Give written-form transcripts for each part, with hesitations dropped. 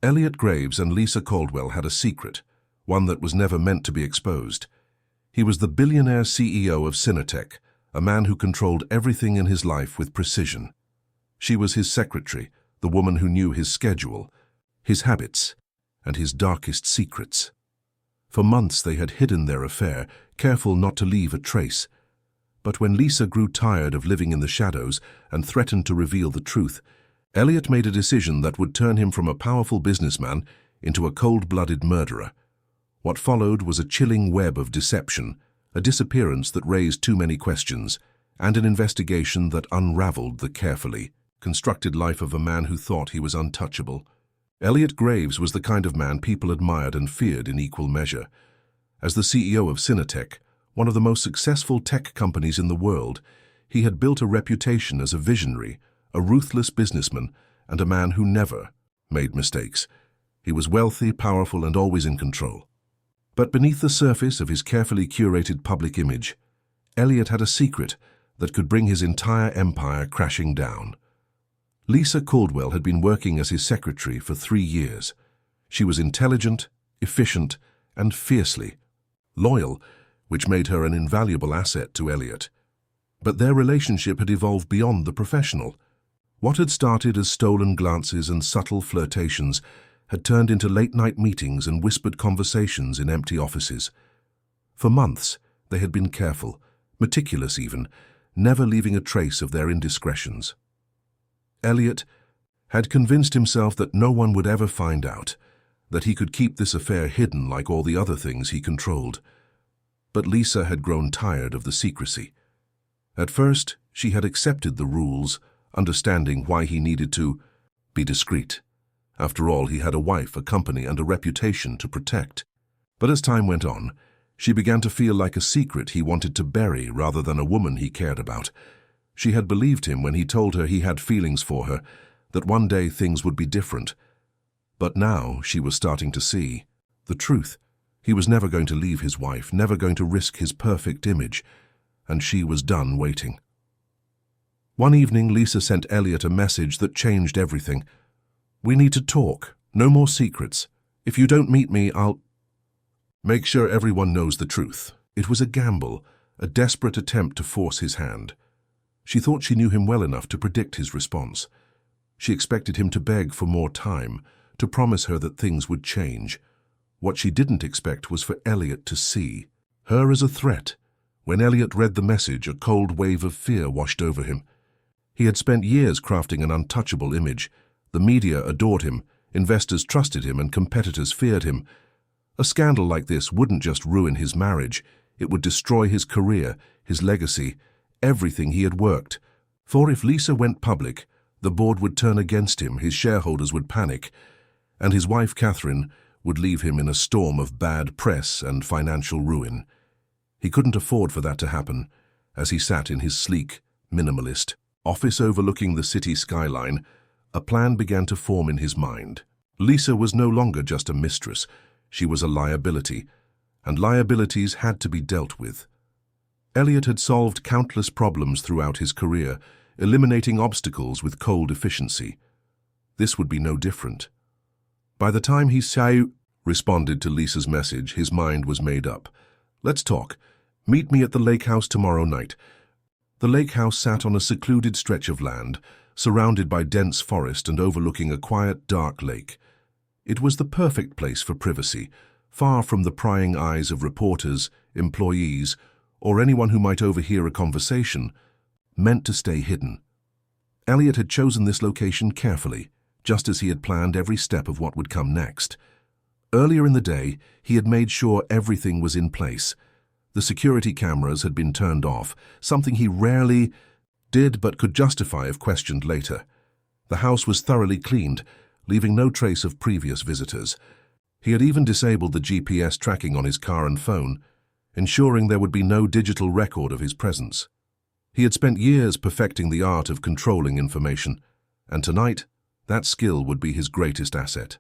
Elliot Graves and Lisa Caldwell had a secret, one that was never meant to be exposed. He was the billionaire CEO of Cinetech, a man who controlled everything in his life with precision. She was his secretary, the woman who knew his schedule, his habits, and his darkest secrets. For months they had hidden their affair, careful not to leave a trace. But when Lisa grew tired of living in the shadows and threatened to reveal the truth, Elliot made a decision that would turn him from a powerful businessman into a cold-blooded murderer. What followed was a chilling web of deception, a disappearance that raised too many questions, and an investigation that unraveled the carefully constructed life of a man who thought he was untouchable. Elliot Graves was the kind of man people admired and feared in equal measure. As the CEO of Cinetech, one of the most successful tech companies in the world, he had built a reputation as a visionary, a ruthless businessman, and a man who never made mistakes. He was wealthy, powerful, and always in control. But beneath the surface of his carefully curated public image, Elliot had a secret that could bring his entire empire crashing down. Lisa Caldwell had been working as his secretary for 3 years. She was intelligent, efficient, and fiercely loyal, which made her an invaluable asset to Elliot. But their relationship had evolved beyond the professional. What had started as stolen glances and subtle flirtations had turned into late-night meetings and whispered conversations in empty offices. For months, they had been careful, meticulous even, never leaving a trace of their indiscretions. Elliot had convinced himself that no one would ever find out, that he could keep this affair hidden like all the other things he controlled. But Lisa had grown tired of the secrecy. At first, she had accepted the rules, understanding why he needed to be discreet. After all, he had a wife, a company, and a reputation to protect. But as time went on, she began to feel like a secret he wanted to bury rather than a woman he cared about. She had believed him when he told her he had feelings for her, that one day things would be different. But now she was starting to see the truth. He was never going to leave his wife, never going to risk his perfect image, and she was done waiting. One evening, Lisa sent Elliot a message that changed everything. "We need to talk. No more secrets. If you don't meet me, I'll make sure everyone knows the truth." It was a gamble, a desperate attempt to force his hand. She thought she knew him well enough to predict his response. She expected him to beg for more time, to promise her that things would change. What she didn't expect was for Elliot to see her as a threat. When Elliot read the message, a cold wave of fear washed over him. He had spent years crafting an untouchable image. The media adored him, investors trusted him, and competitors feared him. A scandal like this wouldn't just ruin his marriage, it would destroy his career, his legacy, everything he had worked. For if Lisa went public, the board would turn against him, his shareholders would panic, and his wife Catherine would leave him in a storm of bad press and financial ruin. He couldn't afford for that to happen. As he sat in his sleek, minimalist office overlooking the city skyline, a plan began to form in his mind. Lisa was no longer just a mistress, she was a liability, and liabilities had to be dealt with. Elliot had solved countless problems throughout his career, eliminating obstacles with cold efficiency. This would be no different. By the time he responded to Lisa's message, his mind was made up. "Let's talk. Meet me at the lake house tomorrow night." The lake house sat on a secluded stretch of land, surrounded by dense forest and overlooking a quiet, dark lake. It was the perfect place for privacy, far from the prying eyes of reporters, employees, or anyone who might overhear a conversation, meant to stay hidden. Elliot had chosen this location carefully, just as he had planned every step of what would come next. Earlier in the day, he had made sure everything was in place. The security cameras had been turned off, something he rarely did but could justify if questioned later. The house was thoroughly cleaned, leaving no trace of previous visitors. He had even disabled the GPS tracking on his car and phone, ensuring there would be no digital record of his presence. He had spent years perfecting the art of controlling information, and tonight, that skill would be his greatest asset.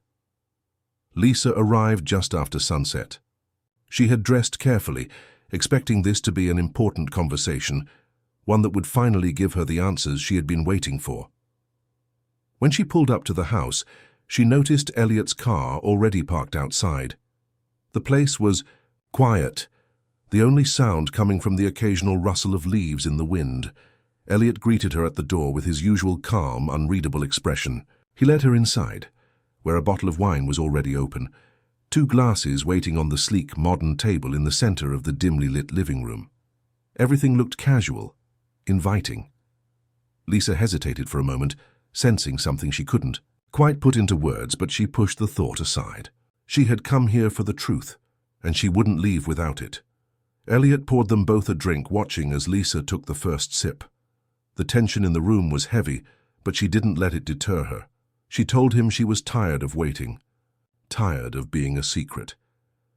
Lisa arrived just after sunset. She had dressed carefully, expecting this to be an important conversation, one that would finally give her the answers she had been waiting for. When she pulled up to the house, she noticed Elliot's car already parked outside. The place was quiet, the only sound coming from the occasional rustle of leaves in the wind. Elliot greeted her at the door with his usual calm, unreadable expression. He led her inside, where a bottle of wine was already open, 2 glasses waiting on the sleek, modern table in the center of the dimly lit living room. Everything looked casual, inviting. Lisa hesitated for a moment, sensing something she couldn't quite put into words, but she pushed the thought aside. She had come here for the truth, and she wouldn't leave without it. Elliot poured them both a drink, watching as Lisa took the first sip. The tension in the room was heavy, but she didn't let it deter her. She told him she was tired of waiting, tired of being a secret.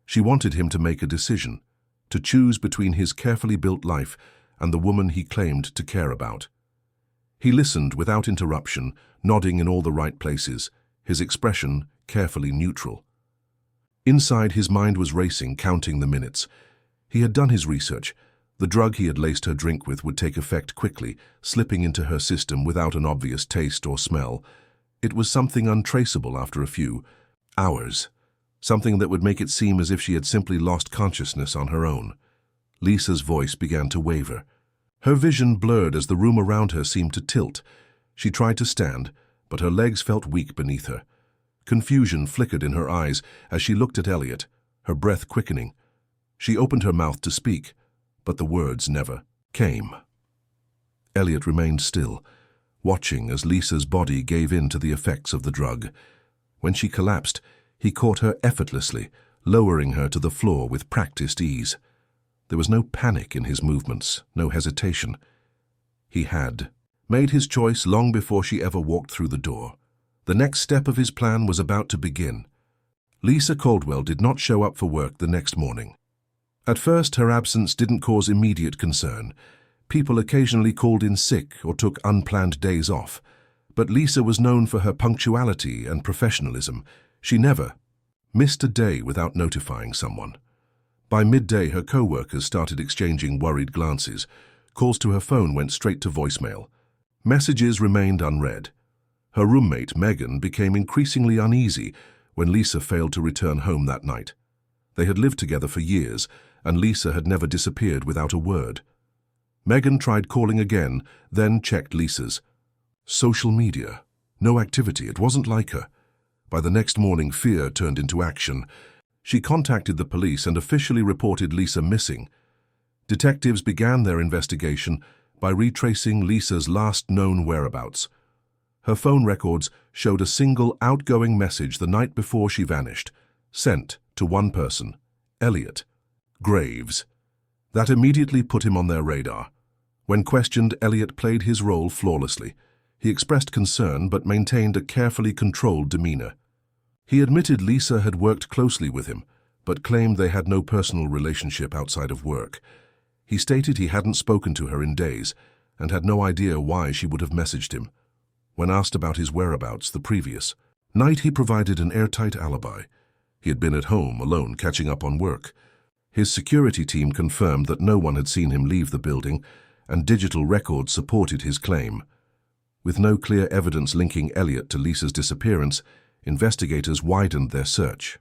She wanted him to make a decision, to choose between his carefully built life and the woman he claimed to care about. He listened without interruption, nodding in all the right places, his expression carefully neutral. Inside, his mind was racing, counting the minutes. He had done his research. The drug he had laced her drink with would take effect quickly, slipping into her system without an obvious taste or smell. It was something untraceable after a few hours, something that would make it seem as if she had simply lost consciousness on her own. Lisa's voice began to waver. Her vision blurred as the room around her seemed to tilt. She tried to stand, but her legs felt weak beneath her. Confusion flickered in her eyes as she looked at Elliot, her breath quickening. She opened her mouth to speak, but the words never came. Elliot remained still, watching as Lisa's body gave in to the effects of the drug. When she collapsed, he caught her effortlessly, lowering her to the floor with practiced ease. There was no panic in his movements, no hesitation. He had made his choice long before she ever walked through the door. The next step of his plan was about to begin. Lisa Caldwell did not show up for work the next morning. At first, her absence didn't cause immediate concern. People occasionally called in sick or took unplanned days off. But Lisa was known for her punctuality and professionalism. She never missed a day without notifying someone. By midday, her co-workers started exchanging worried glances. Calls to her phone went straight to voicemail. Messages remained unread. Her roommate, Megan, became increasingly uneasy when Lisa failed to return home that night. They had lived together for years, and Lisa had never disappeared without a word. Megan tried calling again, then checked Lisa's social media. No activity. It wasn't like her. By the next morning, fear turned into action. She contacted the police and officially reported Lisa missing. Detectives began their investigation by retracing Lisa's last known whereabouts. Her phone records showed a single outgoing message the night before she vanished, sent to one person, Elliot Graves. That immediately put him on their radar. When questioned, Elliot played his role flawlessly. He expressed concern but maintained a carefully controlled demeanor. He admitted Lisa had worked closely with him, but claimed they had no personal relationship outside of work. He stated he hadn't spoken to her in days and had no idea why she would have messaged him. When asked about his whereabouts the previous night, he provided an airtight alibi. He had been at home, alone, catching up on work. His security team confirmed that no one had seen him leave the building, and digital records supported his claim. With no clear evidence linking Elliot to Lisa's disappearance, investigators widened their search.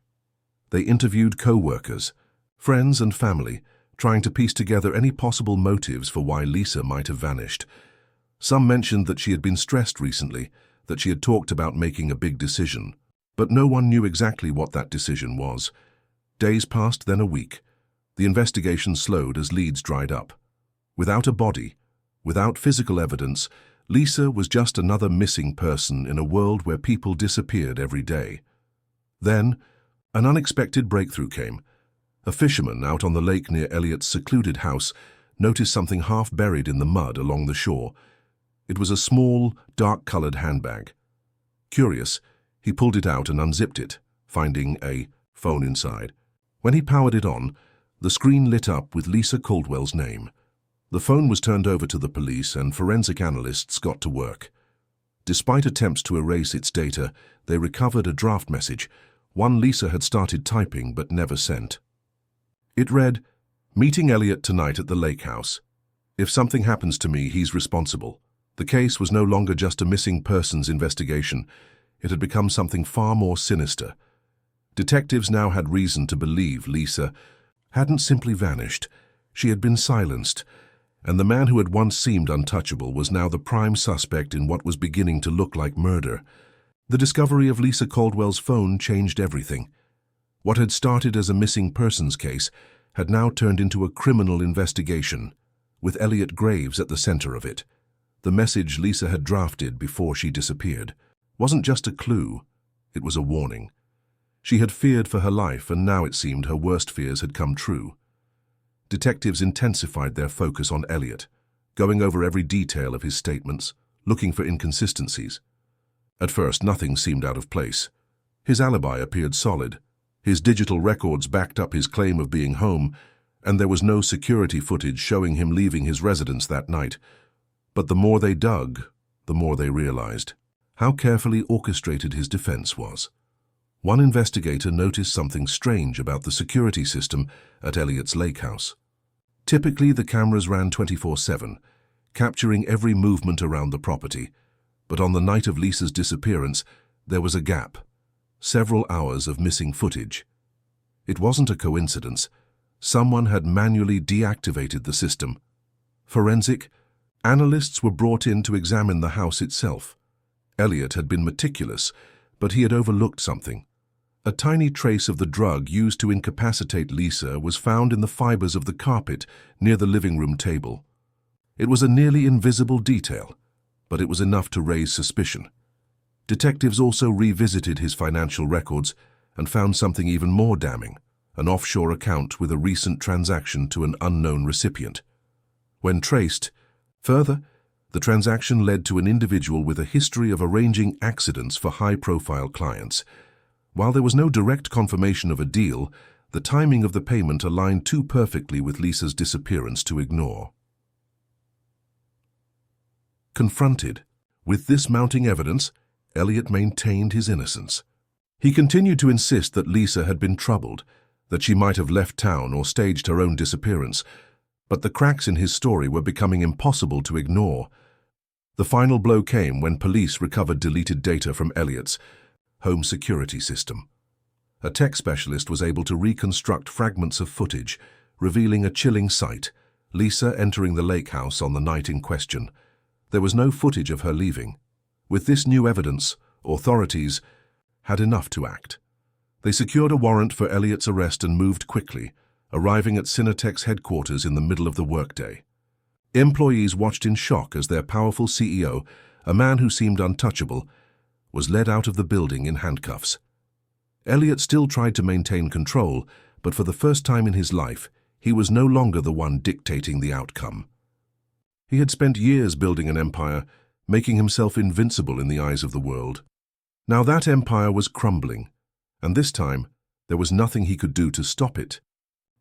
They interviewed co-workers, friends and family, trying to piece together any possible motives for why Lisa might have vanished. Some mentioned that she had been stressed recently, that she had talked about making a big decision. But no one knew exactly what that decision was. Days passed, then a week. The investigation slowed as leads dried up. Without a body, without physical evidence, Lisa was just another missing person in a world where people disappeared every day. Then, an unexpected breakthrough came. A fisherman out on the lake near Elliot's secluded house noticed something half buried in the mud along the shore. It was a small, dark-colored handbag. Curious, he pulled it out and unzipped it, finding a phone inside. When he powered it on, the screen lit up with Lisa Caldwell's name. The phone was turned over to the police and forensic analysts got to work. Despite attempts to erase its data, they recovered a draft message, one Lisa had started typing but never sent. It read, "Meeting Elliot tonight at the lake house. If something happens to me, he's responsible." The case was no longer just a missing persons investigation. it had become something far more sinister. Detectives now had reason to believe Lisa hadn't simply vanished. She had been silenced, and the man who had once seemed untouchable was now the prime suspect in what was beginning to look like murder. The discovery of Lisa Caldwell's phone changed everything. What had started as a missing persons case had now turned into a criminal investigation, with Elliot Graves at the center of it. The message Lisa had drafted before she disappeared wasn't just a clue, it was a warning. She had feared for her life, and now it seemed her worst fears had come true. Detectives intensified their focus on Elliot, going over every detail of his statements, looking for inconsistencies. At first, nothing seemed out of place. His alibi appeared solid. His digital records backed up his claim of being home, and there was no security footage showing him leaving his residence that night. But the more they dug, the more they realized how carefully orchestrated his defense was. One investigator noticed something strange about the security system at Elliot's lake house. Typically, the cameras ran 24/7, capturing every movement around the property. But on the night of Lisa's disappearance, there was a gap. Several hours of missing footage. It wasn't a coincidence. Someone had manually deactivated the system. Forensic analysts were brought in to examine the house itself. Elliot had been meticulous, but he had overlooked something. A tiny trace of the drug used to incapacitate Lisa was found in the fibers of the carpet near the living room table. It was a nearly invisible detail, but it was enough to raise suspicion. Detectives also revisited his financial records and found something even more damning, an offshore account with a recent transaction to an unknown recipient. When traced further, the transaction led to an individual with a history of arranging accidents for high-profile clients. While there was no direct confirmation of a deal, the timing of the payment aligned too perfectly with Lisa's disappearance to ignore. Confronted with this mounting evidence, Elliot maintained his innocence. He continued to insist that Lisa had been troubled, that she might have left town or staged her own disappearance, but the cracks in his story were becoming impossible to ignore. The final blow came when police recovered deleted data from Elliot's home security system. A tech specialist was able to reconstruct fragments of footage, revealing a chilling sight: Lisa entering the lake house on the night in question. There was no footage of her leaving. With this new evidence, authorities had enough to act. They secured a warrant for Elliot's arrest and moved quickly, arriving at Cinetech's headquarters in the middle of the workday. Employees watched in shock as their powerful CEO, a man who seemed untouchable, was led out of the building in handcuffs. Elliot still tried to maintain control, but for the first time in his life, he was no longer the one dictating the outcome. He had spent years building an empire, making himself invincible in the eyes of the world. Now that empire was crumbling, and this time there was nothing he could do to stop it.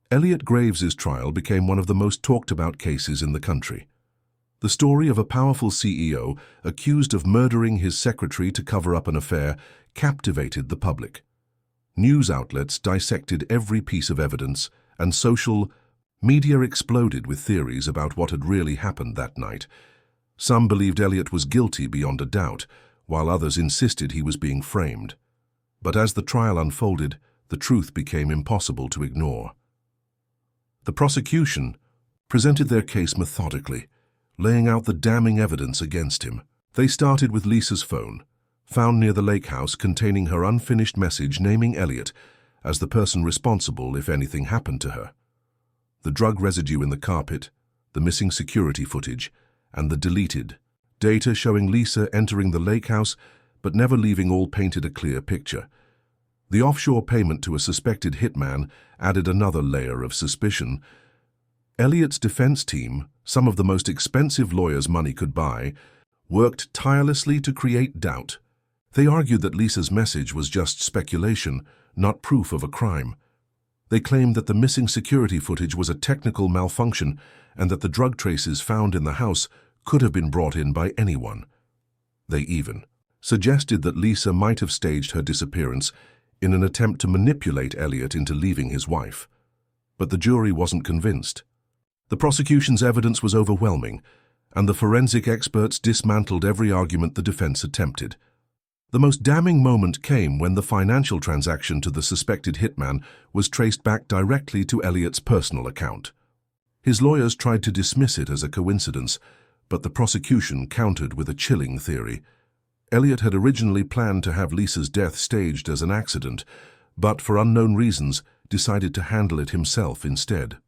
Elliot Graves's trial became one of the most talked about cases in the country. The story of a powerful CEO accused of murdering his secretary to cover up an affair captivated the public. News outlets dissected every piece of evidence, and social media exploded with theories about what had really happened that night. Some believed Elliot was guilty beyond a doubt, while others insisted he was being framed. But as the trial unfolded, the truth became impossible to ignore. The prosecution presented their case methodically, laying out the damning evidence against him. They started with Lisa's phone, found near the lake house, containing her unfinished message naming Elliot as the person responsible if anything happened to her. The drug residue in the carpet, the missing security footage, and the deleted data showing Lisa entering the lake house but never leaving all painted a clear picture. The offshore payment to a suspected hitman added another layer of suspicion. Elliot's defense team, some of the most expensive lawyers money could buy, worked tirelessly to create doubt. They argued that Lisa's message was just speculation, not proof of a crime. They claimed that the missing security footage was a technical malfunction and that the drug traces found in the house could have been brought in by anyone. They even suggested that Lisa might have staged her disappearance in an attempt to manipulate Elliot into leaving his wife. But the jury wasn't convinced. The prosecution's evidence was overwhelming, and the forensic experts dismantled every argument the defense attempted. The most damning moment came when the financial transaction to the suspected hitman was traced back directly to Elliot's personal account. His lawyers tried to dismiss it as a coincidence, but the prosecution countered with a chilling theory. Elliot had originally planned to have Lisa's death staged as an accident, but for unknown reasons decided to handle it himself instead.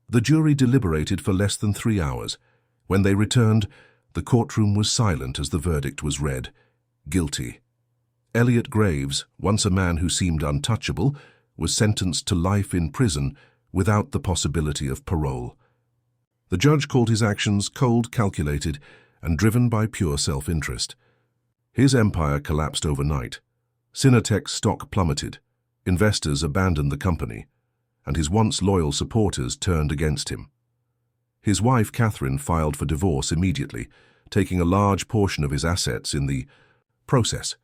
The jury deliberated for less than 3 hours. When they returned, the courtroom was silent as the verdict was read. Guilty. Elliot Graves, once a man who seemed untouchable, was sentenced to life in prison without the possibility of parole. The judge called his actions cold, calculated, and driven by pure self-interest. His empire collapsed overnight. Cinetech's stock plummeted, investors abandoned the company, and his once loyal supporters turned against him. His wife, Catherine, filed for divorce immediately, taking a large portion of his assets in the process.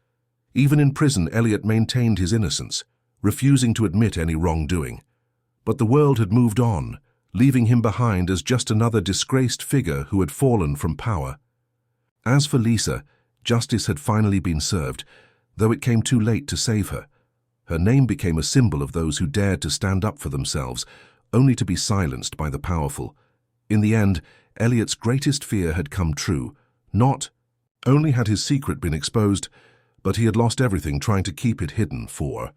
Even in prison, Elliot maintained his innocence, refusing to admit any wrongdoing. But the world had moved on, leaving him behind as just another disgraced figure who had fallen from power. As for Lisa, justice had finally been served, though it came too late to save her. Her name became a symbol of those who dared to stand up for themselves, only to be silenced by the powerful. In the end, Elliot's greatest fear had come true. Not only had his secret been exposed, but he had lost everything trying to keep it hidden for